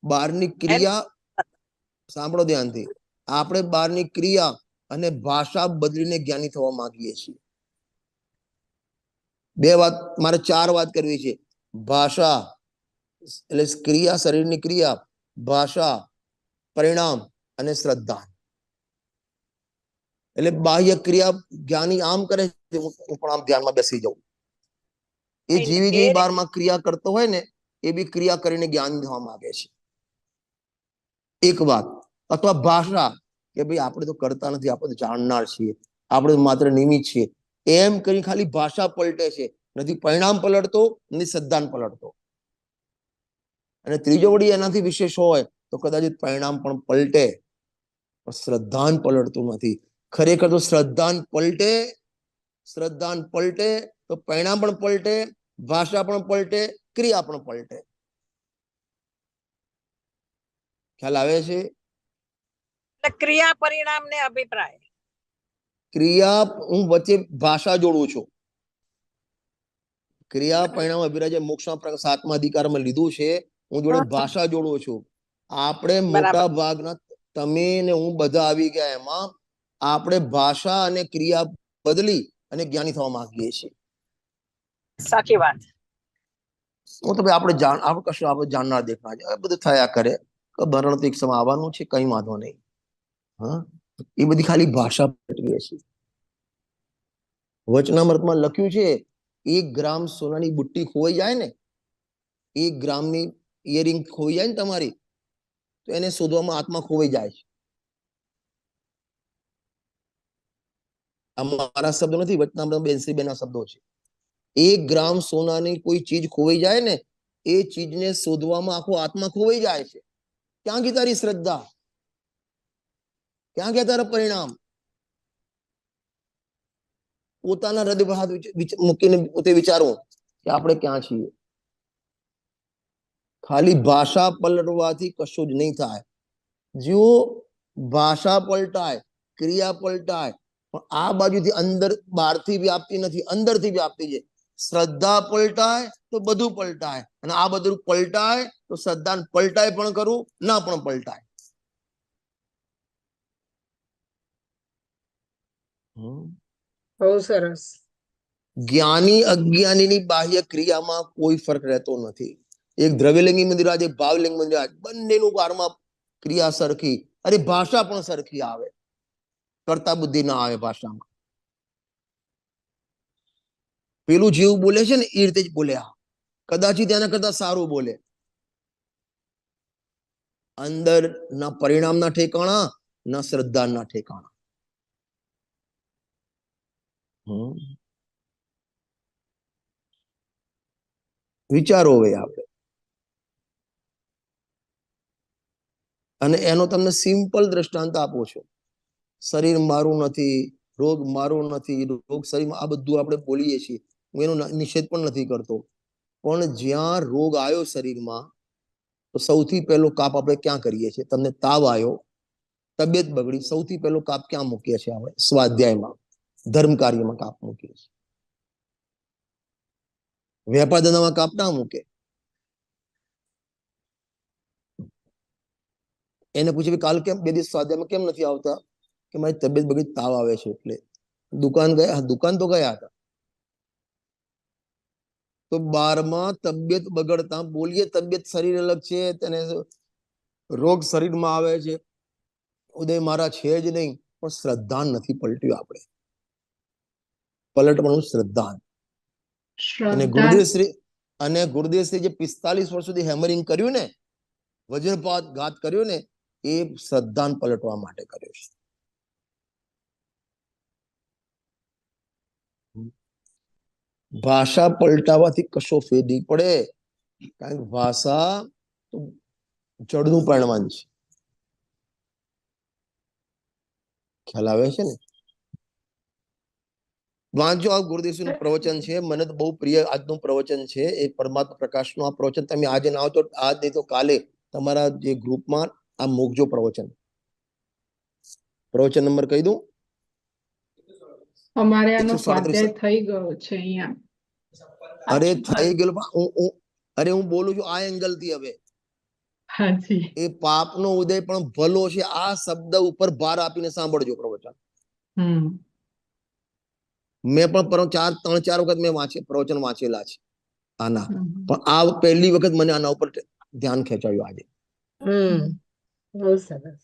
બહારની ક્રિયા સાંભળો ધ્યાનથી, આપણે બહારની ક્રિયા અને ભાષા બદલીને જ્ઞાની થવા માંગીએ છીએ. બે વાત, મારે 4 વાત કરવી છે. ભાષા એટલે ક્રિયા, શરીરની ક્રિયા, ભાષા, પરિણામ અને શ્રદ્ધા. એટલે બાહ્ય ક્રિયા જ્ઞાની આમ કરે છે, હું પણ આમ ધ્યાનમાં બેસી જાઉં. એ જેવી બારમાં ક્રિયા કરતો હોય ને એ બી ક્રિયા કરીને જ્ઞાન થવા માંગે છે. એક વાત. અથવા ભાષા કે ભાઈ આપણે તો કરતા નથી, આપણે તો જાણનાર છીએ, આપણે માત્ર નિમિત્ત છીએ, એમ કરી ખાલી ભાષા પલટે છે, નથી પરિણામ પલટતો, નથી શ્રદ્ધાન પલટતો. અને ત્રીજો વળી એનાથી વિશેષ હોય તો કદાચ પરિણામ પણ પલટે પણ શ્રદ્ધાન પલટતું નથી. ખરેખર તો શ્રદ્ધાન પલટે તો પરિણામ પણ પલટે, ભાષા પણ પલટે, ક્રિયા પણ પલટે. ખ્યાલ આવે છે? ક્રિયા પરિણામ ને અભિપ્રાય. ક્રિયા હું વચ્ચે ભાષા જોડું છું. ક્રિયા પરિણામ અભિપ્રાય મોક્ષના 7મા અધિકારમાં લીધું છે, હું જોડે ભાષા જોડું છું. આપણે મોટા ભાગના તમે ને હું બધા આવી ગયા એમાં આપણે ભાષા અને ક્રિયા બદલી અને જ્ઞાની થવા માંગીએ છીએ. સાચી વાત. હું તો ભાઈ આપણે કશું આપણે જાણનાર દેખના બધું થયા કરે, મરણ તો એક સમય આવવાનું છે, કઈ વાંધો નહીં. હા, એ બધી ખાલી ભાષા પલટીએ છીએ. વચનામૃતમાં લખ્યું છે 1 ગ્રામ સોનાની બુટ્ટી ખોવાઈ જાય ને, 1 ગ્રામની ઇયરિંગ ખોવાઈ જાય ને તમારી, તો એને શોધવામાં આત્મા ખોવાઈ જાય છે. આ મારા શબ્દો નથી, વચનામૃત બેનશ્રીબેનના શબ્દો છે. 1 ગ્રામ સોનાની કોઈ ચીજ ખોવાઈ જાય ને, એ ચીજને શોધવામાં આખો આત્મા ખોવાઈ જાય છે. ક્યાં ગઈ તારી શ્રદ્ધા? ક્યાં ગયા તારા પરિણામ? પોતાના હૃદય પર હાથ મૂકીને પોતે વિચારવું કે આપણે ક્યાં છીએ. ખાલી ભાષા પલટવાથી કશું જ નહીં થાય. જો ભાષા પલટાય, ક્રિયા પલટાય, પણ આ બાજુથી અંદર બહારથી વ્યાપતી નથી, અંદરથી વ્યાપતી છે. શ્રદ્ધા પલટાય તો બધું પલટાય, અને આ બધું પલટાય તો શ્રદ્ધા પલટાય પણ કરું, ના પણ પલટાય. બહુ સરસ. જ્ઞાની અજ્ઞાનીની બાહ્ય ક્રિયામાં કોઈ ફરક રહેતો નથી. એક દ્રવ્યલિંગી મંદિરાજ, એક ભાવલિંગ મંદિરાજ, બંનેનું કારમાં ક્રિયા સરખી. અરે ભાષા પણ સરખી આવે, કરતા બુદ્ધિ ના આવે ભાષામાં. પેલું જેવું બોલે છે ને એ રીતે જ બોલે, કદાચિત તેના કરતા સારું બોલે. અંદર ના પરિણામના ઠેકાણા, ના શ્રદ્ધાના ઠેકાણા. વિચારો હવે આપણે. અને એનો તમને સિમ્પલ દ્રષ્ટાંત આપો છો. શરીર મારું નથી, રોગ મારો નથી, રોગ શરીરમાં, આ બધું આપણે બોલીએ છીએ. હું એનો નિષેધ પણ નથી કરતો, પણ જ્યાં રોગ આવ્યો શરીરમાં, તો સૌથી પહેલો કાપ આપણે ક્યાં કરીએ છીએ? તમને તાવ આવ્યો, તબિયત બગડી, સૌથી પહેલો કાપ ક્યાં મૂકીએ છીએ આપણે? સ્વાધ્યાયમાં, ધર્મ કાર્યમાં કાપ મૂકીએ છીએ. વેપાર ધંધામાં કાપ ના મૂકે. એને પૂછે કાલ કેમ, બે દિવસ સ્વાધ્યાયમાં કેમ નથી આવતા? કે મારી તબિયત બગડી, તાવ આવે છે એટલે. દુકાન ગયા? દુકાન તો ગયા હતા. તો 12માં તબિયત બગડતા બોલીએ, તબિયત શરીર અલગ છે, તેને રોગ શરીરમાં આવે છે, ઉદય મારા છે જ નહીં, પણ શ્રદ્ધા નથી પલટ્યું આપણે. પલટવાનું શ્રદ્ધા. અને ગુરુદેવશ્રી જે 45 વર્ષ સુધી હેમરિંગ કર્યું ને, વજ્રપાત ઘાત કર્યો ને, એ શ્રદ્ધાન પલટવા માટે કર્યો છે. ભાષા પલટાવાથી કશો ફેર નહીં પડે, કારણ કે ભાષા જળનું પરિણામ છે. ખ્યાલ આવે છે ને? વાંચો, આ ગુરુદેવનું પ્રવચન છે, મને તો બહુ પ્રિય આજનું પ્રવચન છે. એ પરમાત્મા પ્રકાશનું આ પ્રવચન તમે આજે ના આવો તો આજ નહીં તો કાલે તમારા જે ગ્રુપમાં આ મૂકજો પ્રવચન. પ્રવચન નંબર કહી દઉં? અમારે આનો સ્વાધ્યાય થઈ ગયો છે અહીંયા. અરે થઈ ગયેલો, અરે હું બોલું છું આ એંગલ થી. હવે હાજી, એ પાપનો ઉદય પણ ભલો છે, આ શબ્દ ઉપર ભાર આપીને સાંભળજો પ્રવચન. મેં પણ 3-4 વખત મેં પ્રવચન વાંચેલા છે આના, પણ આ પહેલી વખત મને આના ઉપર ધ્યાન ખેંચાયું આજે. બહુ સરસ.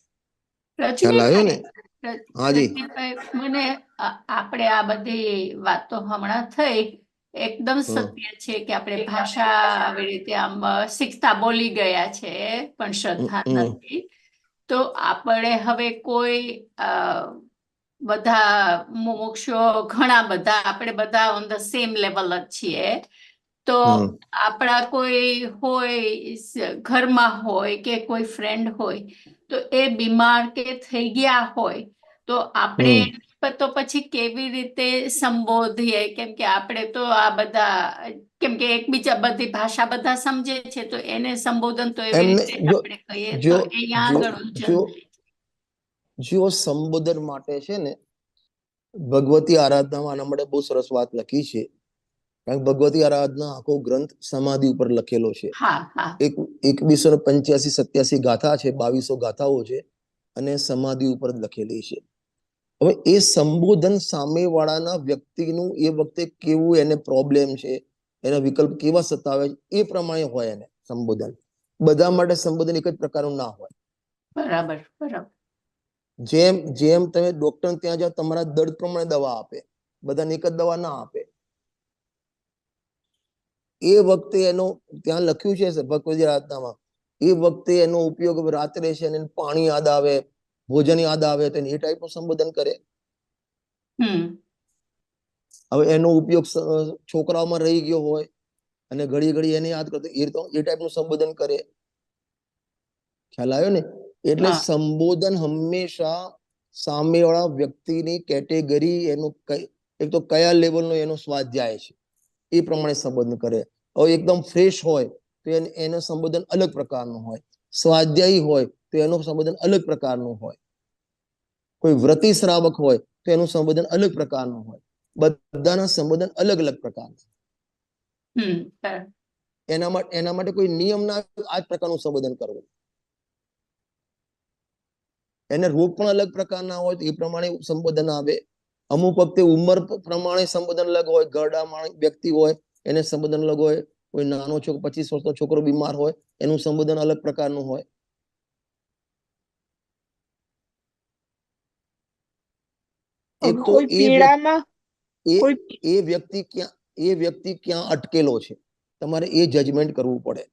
ખ્યાલ આવ્યો ને? હાજી. મને આપણે આ બધી વાતો હમણાં થઈ, એકદમ સત્ય છે કે આપણે ભાષા આવી રીતે આમ શીખતા બોલી ગયા છે, પણ શ્રદ્ધા નથી. તો આપણે હવે કોઈ બધા મુમુક્ષુઓ ઘણા બધા, આપણે બધા ઓન ધ સેમ લેવલ જ છીએ. તો આપણા કોઈ હોય ઘરમાં હોય કે કોઈ ફ્રેન્ડ હોય, તો એ બીમાર કે થઈ ગયા હોય, તો આપણે તો પછી કેવી રીતે સંબોધીએ? કેમ કે આપણે તો આ બધા, કેમ કે એકબીજા બધી ભાષા બધા સમજે છે, તો એને સંબોધન તો એવી રીતે આપણે કહીએ તો અહીંયા આગળ જો સંબોધન માટે છે ને, ભગવતી આરાધનામાં આના માટે બહુ સરસ વાત લખી છે. કારણ કે ભગવતી આરાધના આખો ગ્રંથ સમાધિ ઉપર લખેલો છે. 1285-87 ગાથા છે, 2200 ગાથાઓ છે, અને સમાધિ ઉપર લખેલી છે. હવે એ સંબોધન સામેવાળાના વ્યક્તિનું એ વખતે કેવું, એને પ્રોબ્લેમ છે, એના વિકલ્પ કેવા સતાવે છે, એ પ્રમાણે હોય. એને સંબોધન બધા માટે સંબોધન એક જ પ્રકારનું ના હોય. બરાબર, બરાબર. જેમ તમે ડોક્ટર ત્યાં જાઓ, તમારા દર્દ પ્રમાણે દવા આપે, બધાને એક જ દવા ના આપે. એ વખતે એનો ત્યાં લખ્યું છે ભગવતી આરાધનામાં, એ વખતે એનો ઉપયોગ રાત્રે છે, એને પાણી યાદ આવે, ભોજન યાદ આવે, તો એ ટાઈપનું સંબોધન કરે. હવે એનો ઉપયોગ છોકરાઓમાં રહી ગયો હોય અને ઘડી ઘડી એને યાદ કરતો, એ ટાઈપનું સંબોધન કરે. ખ્યાલ આવ્યો ને? એટલે સંબોધન હંમેશા સામેવાળા વ્યક્તિની કેટેગરી, એનું એક તો કયા લેવલનો એનો સ્વાધ્યાય છે, એ પ્રમાણે સંબોધન કરે. હવે એકદમ ફ્રેશ હોય તો એનું સંબોધન અલગ પ્રકારનું હોય, સ્વાધ્યાયી હોય તો એનું સંબોધન અલગ પ્રકારનું હોય, કોઈ વ્રતી શ્રાવક હોય તો એનું સંબોધન અલગ પ્રકારનું હોય. બધાના સંબોધન અલગ અલગ પ્રકારના. બરાબર. એના માટે કોઈ નિયમ ના આ જ પ્રકારનું સંબોધન કરવું. એને રોગ પણ અલગ પ્રકારના હોય તો એ પ્રમાણે સંબોધન આવે. અમુક વખતે ઉંમર પ્રમાણે સંબોધન અલગ હોય. ઘરડા વ્યક્તિ હોય એને સંબોધન અલગ હોય. કોઈ નાનો છોકરો 25 વર્ષનો છોકરો બીમાર હોય એનું સંબોધન અલગ પ્રકારનું હોય. એક તો કોઈ પીડામાં એ વ્યક્તિ ક્યાં અટકેલો છે તમારે એ જજમેન્ટ કરવું પડે.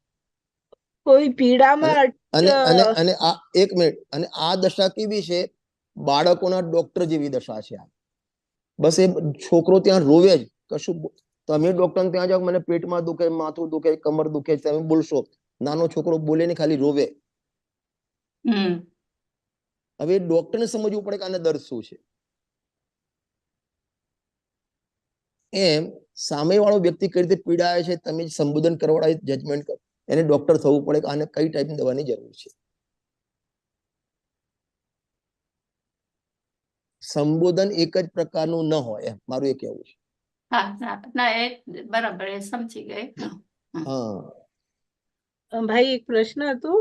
કોઈ પીડામાં અને આ એક મિનિટ, અને આ દશા કેવી છે? બાળકોના ડોક્ટર જેવી દશા છે આ. બસ એ છોકરો ત્યાં રોવે જ, કશું તમે ડોક્ટર ત્યાં જાઓ, મને પેટમાં દુખે, માથું દુખે, કમર દુખે, તમે બોલશો. નાનો છોકરો બોલે ને ખાલી રોવે. હવે ડોક્ટરને સમજવું પડે કે આને દર્દ શું છે. એમ સામેવાળો વ્યક્તિ કઈ રીતે પીડાય છે તમે સંબોધન કરવાળા જજમેન્ટ કરો. એને ડોક્ટર થવું પડે કે આને કઈ ટાઈપની દવાની જરૂર છે. સંબોધન એક જ પ્રકારનું ન હોય, એમ મારું એ કહેવું છે. ના એ બરાબર, એ સમજી ગઈ. भाई एक प्रश्न હતો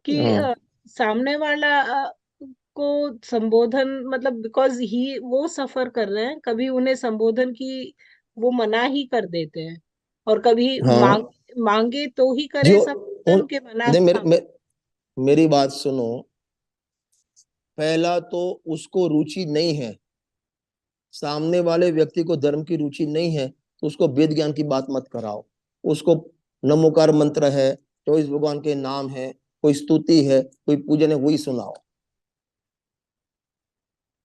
कि सामने वाला को संबोधन मतलब बिकॉज वो सफर कर रहे हैं, कभी उन्हें संबोधन की वो मना ही कर देते हैं और कभी मांगे तो ही करे संबोधन के मना। मेरी बात सुनो, पहला तो उसको रुचि नहीं है, सामने वाले व्यक्ति को धर्म की रुचि नहीं है तो उसको वेद ज्ञान की बात मत कराओ. उसको नमोकार मंत्र है, 24 भगवान के नाम है, कोई स्तुति है, कोई पूजन है, वही सुनाओ.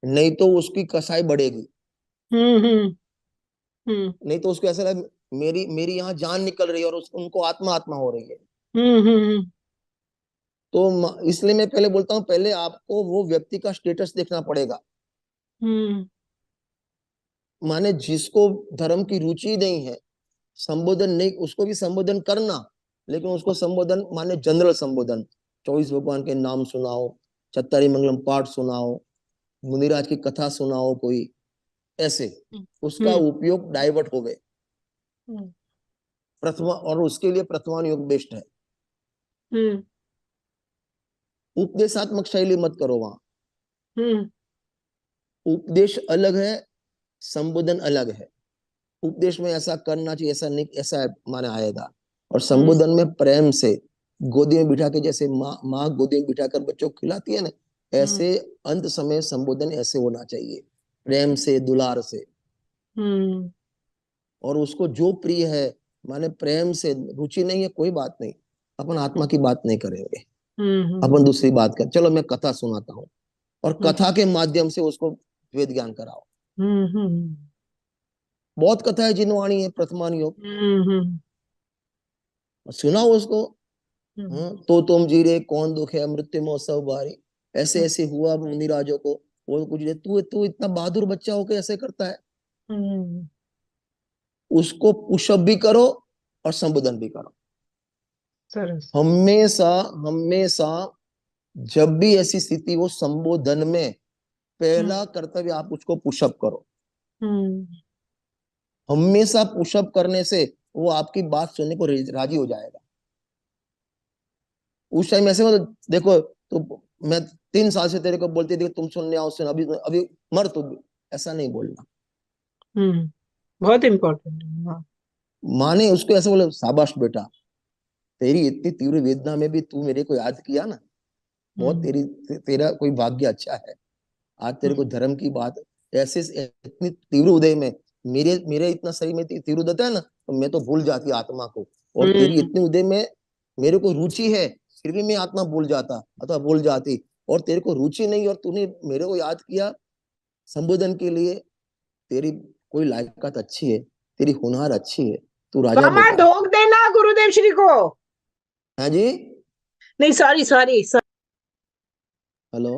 नहीं तो उसकी कसाई बढ़ेगी. नहीं तो उसको ऐसा लगे मेरी यहाँ जान निकल रही है और उनको आत्मा आत्मा हो रही है. तो इसलिए मैं पहले बोलता हूँ, पहले आपको वो व्यक्ति का स्टेटस देखना पड़ेगा. माने जिसको धर्म की रुचि नहीं है, संबोधन नहीं, उसको भी संबोधन करना, लेकिन उसको संबोधन माने जनरल संबोधन, 24 भगवान के नाम सुनाओ, चत्तारी मंगलम पाठ सुनाओ, मुनिराज की कथा सुनाओ, कोई ऐसे उसका उपयोग डाइवर्ट हो गए प्रथमा, और उसके लिए प्रथमान योग बेस्ट है. उपदेशात्मक शैली मत करो वहां. उपदेश अलग है, संबोधन अलग है. उपदेश में ऐसा करना चाहिए, ऐसा नहीं, ऐसा माने आएगा. और संबोधन में प्रेम से गोदी में बिठा के, जैसे माँ गोदी में बिठाकर बच्चों को खिलाती है ना, ऐसे अंत समय संबोधन ऐसे होना चाहिए, प्रेम से, दुलार से. और उसको जो प्रिय है, माने प्रेम से, रुचि नहीं है कोई बात नहीं, अपन आत्मा की बात नहीं करेंगे, अपन दूसरी बात कर. चलो मैं कथा सुनाता हूँ, और कथा के माध्यम से उसको वेद ज्ञान कराओ. बहुत कथा है जिनवाणी है, प्रथमान योग, सुनाओ उसको. तो तुम जीरे कौन दुख है, मृत्यु महोत्सव बारी, ऐसे ऐसे हुआ मुनिराजों को, वो कुछ तू इतना बहादुर बच्चा होकर ऐसे करता है. उसको पुशअप भी करो और संबोधन भी करो. हमेशा हमेशा जब भी ऐसी स्थिति हो, संबोधन में पहला कर्तव्य आप उसको पुशअप करो. हमेशा पुशअप करने से वो आपकी बात सुनने को राजी हो जाएगा. उस टाइम ऐसे मतलब देखो, तो मैं 3 साल से तेरे को बोलती थी तुम सुनने आओ, सुन, अभी मर तू, ऐसा नहीं बोलना. बहुत इम्पोर्टेंट. माने उसको ऐसे बोले, शाबाश बेटा, तेरी इतनी तीव्र वेदना में भी तू मेरे को याद किया ना, बहुत तेरा कोई भाग्य अच्छा है. आज तेरे को धर्म की बात ऐसे इतनी तीव्र उदय में, मेरे इतना शरीर में तीव्र उदय है ना, तो मैं तो भूल जाती आत्मा को, और तेरी इतनी उदय में मेरे को रुचि है, फिर भी मैं आत्मा भूल जाता अथवा भूल जाती, और तेरे को रुचि नहीं और तूने मेरे को याद किया संबोधन के लिए. तेरी कोई लायकात अच्छी है, तेरी हुनर अच्छी है, तू राजा बेटा. ढोक देना गुरुदेव श्री को. हाँ जी, नहीं सॉरी सॉरी. हेलो,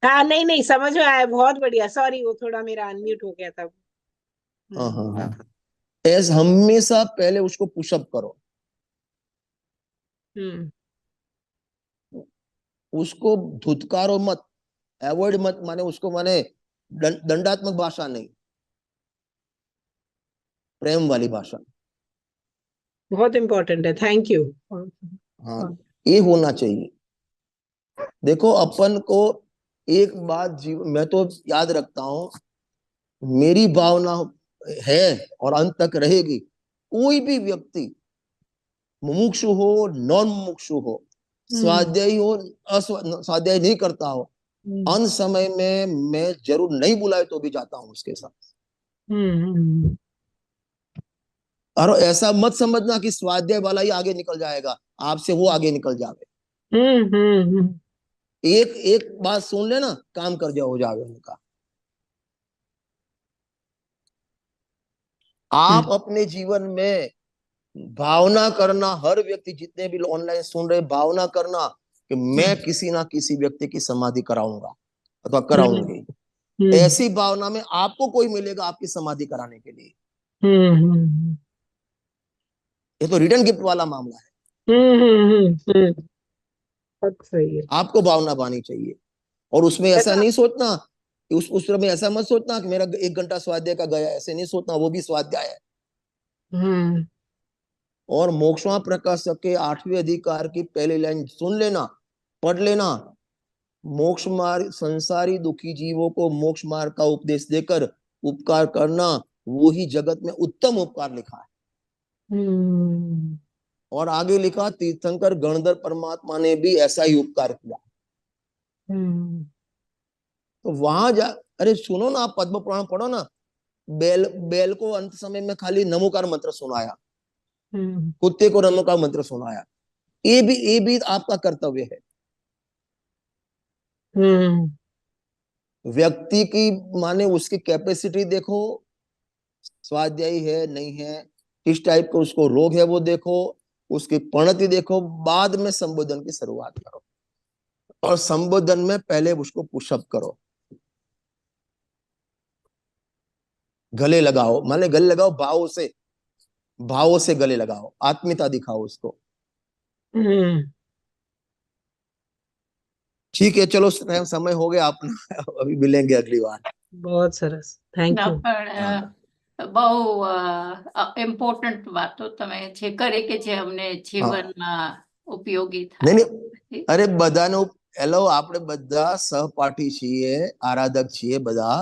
हाँ नहीं समझ में आया, बहुत बढ़िया. सॉरी, वो थोड़ा मेरा अनम्यूट हो गया था. हाँ. ऐसे हमेशा पहले उसको पुशअप करो. उसको धुतकारो मत, अवॉइड मत, माने उसको माने दंडात्मक भाषा नहीं, प्रेम वाली भाषा। बहुत इम्पोर्टेंट है, थैंक यू। हाँ, ये होना चाहिए। देखो अपन को एक बात मैं तो याद रखता हूं, मेरी भावना है और अंत तक रहेगी। कोई भी व्यक्ति मुमुक्षु हो, नॉन मुमुक्षु हो, स्वाध्यायी हो, स्वाध्याय नहीं करता हो, अंत समय में मैं जरूर नहीं बुलाए तो भी जाता हूं उसके साथ। और ऐसा मत समझना कि स्वाध्याय वाला ही आगे निकल जाएगा, आपसे वो आगे निकल जावे। एक बात सुन लेना, काम कर जाओ, हो जावे उनका। आप अपने जीवन में भावना करना, हर व्यक्ति जितने भी ऑनलाइन सुन रहे, भावना करना कि मैं किसी ना किसी व्यक्ति की समाधि कराऊंगा अथवा कराऊंगी। ऐसी भावना में आपको कोई मिलेगा आपकी समाधि कराने के लिए। ये तो रिटर्न गिफ्ट वाला मामला है। सही है। आपको भावना पानी चाहिए, और उसमें ऐसा नहीं सोचना कि उस समय ऐसा मत सोचना कि मेरा 1 घंटा स्वाध्याय का गया, ऐसे नहीं सोचना, वो भी स्वाध्याय है। और मोक्षमा प्रकाशक के 8वें अधिकार की पहली लाइन सुन लेना, पढ़ लेना। मोक्ष मार्ग, संसारी दुखी जीवों को मोक्ष मार्ग का उपदेश देकर उपकार करना, वो ही जगत में उत्तम उपकार लिखा है। और आगे लिखा, तीर्थंकर गणधर परमात्मा ने भी ऐसा ही उपकार किया। तो वहां जा, अरे सुनो ना, आप पद्म पुराण पढ़ो ना, बैल को अंत समय में खाली नमोकार मंत्र सुनाया, कुत्ते को नमोकार मंत्र सुनाया। ये भी आपका कर्तव्य है। व्यक्ति की माने उसकी कैपेसिटी देखो, स्वाध्यायी है नहीं है, किस टाइप का उसको रोग है वो देखो, उसकी परिणति देखो, बाद में संबोधन की शुरुआत करो। और संबोधन में पहले उसको पुशअप करो, गले लगाओ, माने गले लगाओ, भावों से गले लगाओ, आत्मीयता दिखाओ उसको। ठीक है, चलो समय हो गया अपना, अभी मिलेंगे अगली बार। बहुत सरस, थैंक यू। બહુ ઇમ્પોર્ટન્ટ વાતો તમે જે કરે કે જે અમને જીવનમાં ઉપયોગી થાય. નહીં, અરે બધાનો હેલો, આપણે બધા સહપાઠી છીએ, આરાધક છીએ બધા.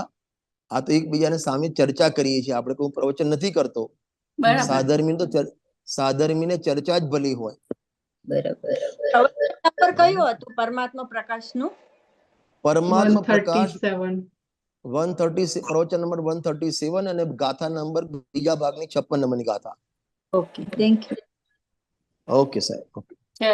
આ તો એકબીજાને સામે ચર્ચા કરીએ છીએ, આપણે કોઈ પ્રવચન નથી કરતો. સાધર્મીને ચર્ચા જ ભલી હોય. બરાબર. કયું હતું પરમાત્મા પ્રકાશનું? પરમાત્મા પ્રકાશ 137. 137, પ્રવચન નંબર 137 અને ગાથા નંબર બીજા ભાગની 56 નંબરની ગાથા. Okay, thank you. ઓકે સાહેબ, ઓકે. જય